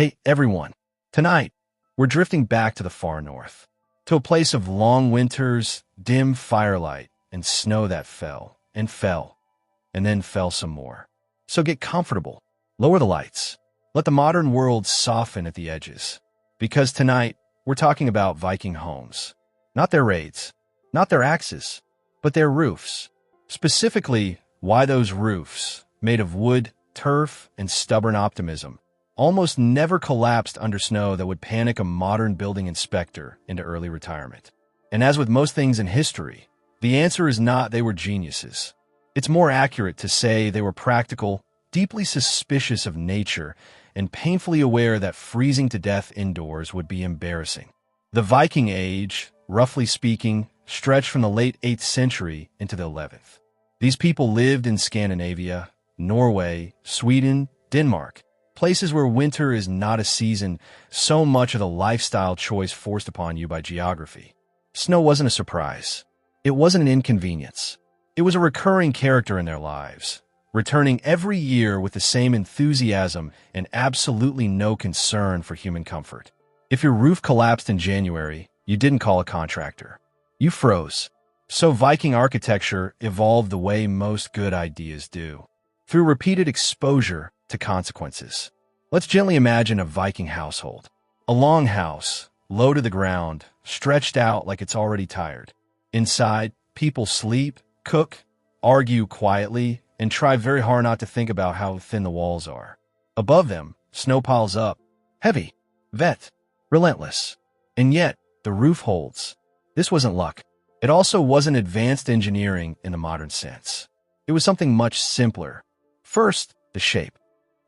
Hey, everyone. Tonight, we're drifting back to the far north, to a place of long winters, dim firelight, and snow that fell, and then fell some more. So get comfortable, lower the lights, let the modern world soften at the edges. Because tonight, we're talking about Viking homes. Not their raids, not their axes, but their roofs. Specifically, why those roofs, made of wood, turf, and stubborn optimism, almost never collapsed under snow that would panic a modern building inspector into early retirement. And as with most things in history, the answer is not they were geniuses. It's more accurate to say they were practical, deeply suspicious of nature, and painfully aware that freezing to death indoors would be embarrassing. The Viking Age, roughly speaking, stretched from the late 8th century into the 11th. These people lived in Scandinavia, Norway, Sweden, Denmark, places where winter is not a season, so much of the lifestyle choice forced upon you by geography. Snow wasn't a surprise. It wasn't an inconvenience. It was a recurring character in their lives, returning every year with the same enthusiasm and absolutely no concern for human comfort. If your roof collapsed in January, you didn't call a contractor. You froze. So Viking architecture evolved the way most good ideas do, through repeated exposure to consequences. Let's gently imagine a Viking household. A long house, low to the ground, stretched out like it's already tired. Inside, people sleep, cook, argue quietly, and try very hard not to think about how thin the walls are. Above them, snow piles up, heavy, relentless. And yet, the roof holds. This wasn't luck. It also wasn't advanced engineering in the modern sense. It was something much simpler. First, the shape.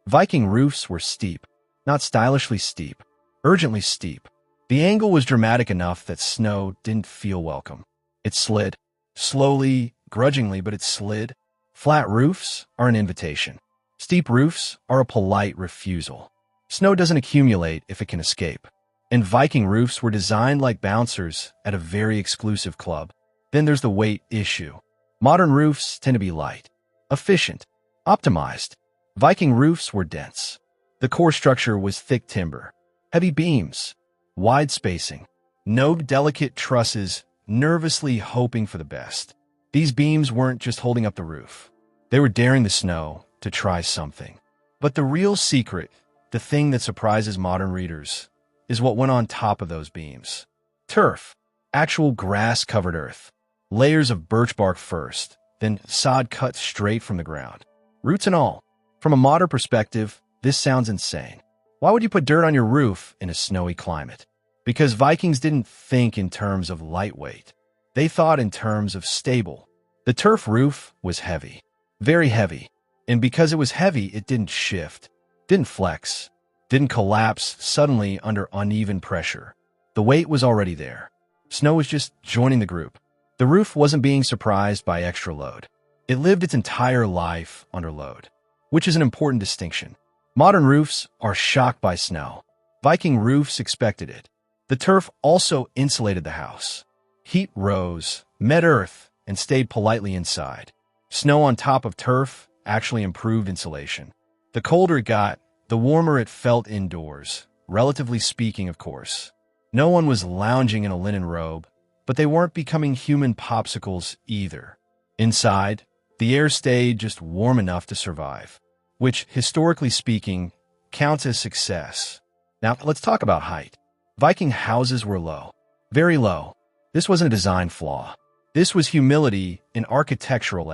Viking roofs were steep, not stylishly steep, urgently steep. The angle was dramatic enough that snow didn't feel welcome. It slid. Slowly, grudgingly, but it slid. Flat roofs are an invitation. Steep roofs are a polite refusal. Snow doesn't accumulate if it can escape. And Viking roofs were designed like bouncers at a very exclusive club. Then there's the weight issue. Modern roofs tend to be light, efficient, optimized. Viking roofs were dense. The core structure was thick timber, heavy beams, wide spacing, no delicate trusses, nervously hoping for the best. These beams weren't just holding up the roof. They were daring the snow to try something. But the real secret, the thing that surprises modern readers, is what went on top of those beams. Turf, actual grass-covered earth, layers of birch bark first, then sod cut straight from the ground. Roots and all. From a modern perspective, this sounds insane. Why would you put dirt on your roof in a snowy climate? Because Vikings didn't think in terms of lightweight. They thought in terms of stable. The turf roof was heavy, very heavy. And because it was heavy, it didn't shift, didn't flex, didn't collapse suddenly under uneven pressure. The weight was already there. Snow was just joining the group. The roof wasn't being surprised by extra load. It lived its entire life under load, which is an important distinction. Modern roofs are shocked by snow. Viking roofs expected it. The turf also insulated the house. Heat rose, met earth, and stayed politely inside. Snow on top of turf actually improved insulation. The colder it got, the warmer it felt indoors, relatively speaking, of course. No one was lounging in a linen robe, but they weren't becoming human popsicles either. Inside, the air stayed just warm enough to survive, which, historically speaking, counts as success. Now, let's talk about height. Viking houses were low, very low. This wasn't a design flaw. This was humility in architectural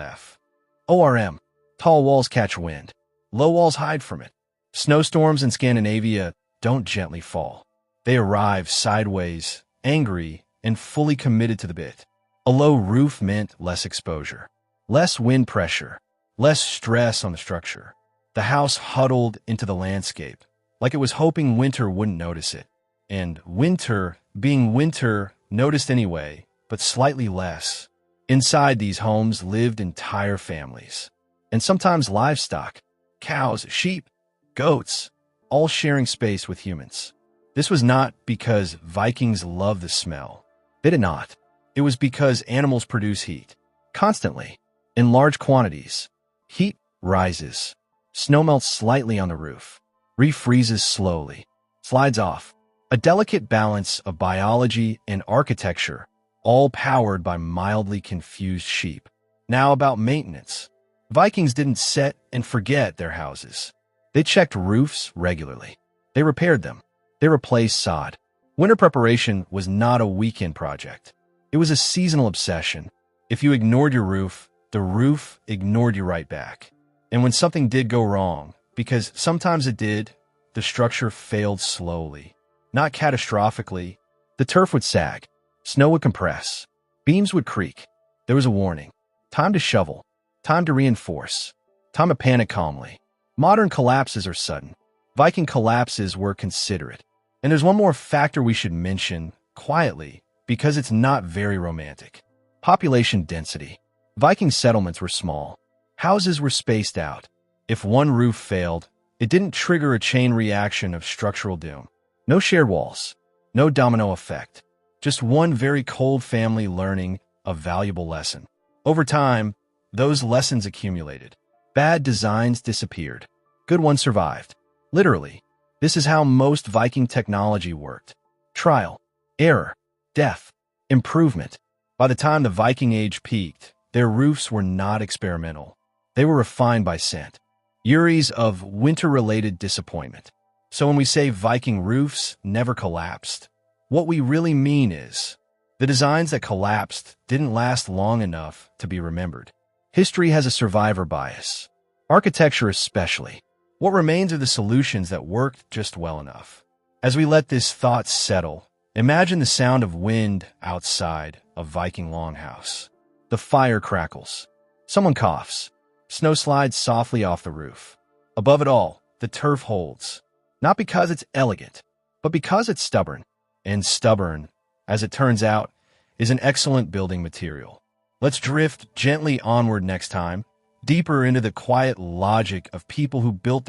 ORM. Tall walls catch wind. Low walls hide from it. Snowstorms in Scandinavia don't gently fall. They arrive sideways, angry, and fully committed to the bit. A low roof meant less exposure, less wind pressure, less stress on the structure. The house huddled into the landscape, like it was hoping winter wouldn't notice it. And winter, being winter, noticed anyway, but slightly less. Inside these homes lived entire families, and sometimes livestock, cows, sheep, goats, all sharing space with humans. This was not because Vikings loved the smell. They did not. It was because animals produce heat, constantly, in large quantities. Heat rises. Snow melts slightly on the roof, refreezes slowly, slides off. A delicate balance of biology and architecture, all powered by mildly confused sheep. Now about maintenance. Vikings didn't set and forget their houses. They checked roofs regularly. They repaired them. They replaced sod. Winter preparation was not a weekend project. It was a seasonal obsession. If you ignored your roof, the roof ignored you right back. And when something did go wrong, because sometimes it did, the structure failed slowly. Not catastrophically. The turf would sag. Snow would compress. Beams would creak. There was a warning. Time to shovel. Time to reinforce. Time to panic calmly. Modern collapses are sudden. Viking collapses were considerate. And there's one more factor we should mention, quietly, because it's not very romantic. Population density. Viking settlements were small. Houses were spaced out. If one roof failed, it didn't trigger a chain reaction of structural doom. No shared walls. No domino effect. Just one very cold family learning a valuable lesson. Over time, those lessons accumulated. Bad designs disappeared. Good ones survived. Literally, this is how most Viking technology worked. Trial, error, death, improvement. By the time the Viking Age peaked, their roofs were not experimental. They were refined by scent. Years of winter-related disappointment. So when we say Viking roofs never collapsed, what we really mean is the designs that collapsed didn't last long enough to be remembered. History has a survivor bias. Architecture especially. What remains are the solutions that worked just well enough. As we let this thought settle, imagine the sound of wind outside a Viking longhouse. The fire crackles. Someone coughs. Snow slides softly off the roof. Above it all, the turf holds. Not because it's elegant, but because it's stubborn. And stubborn, as it turns out, is an excellent building material. Let's drift gently onward next time, deeper into the quiet logic of people who built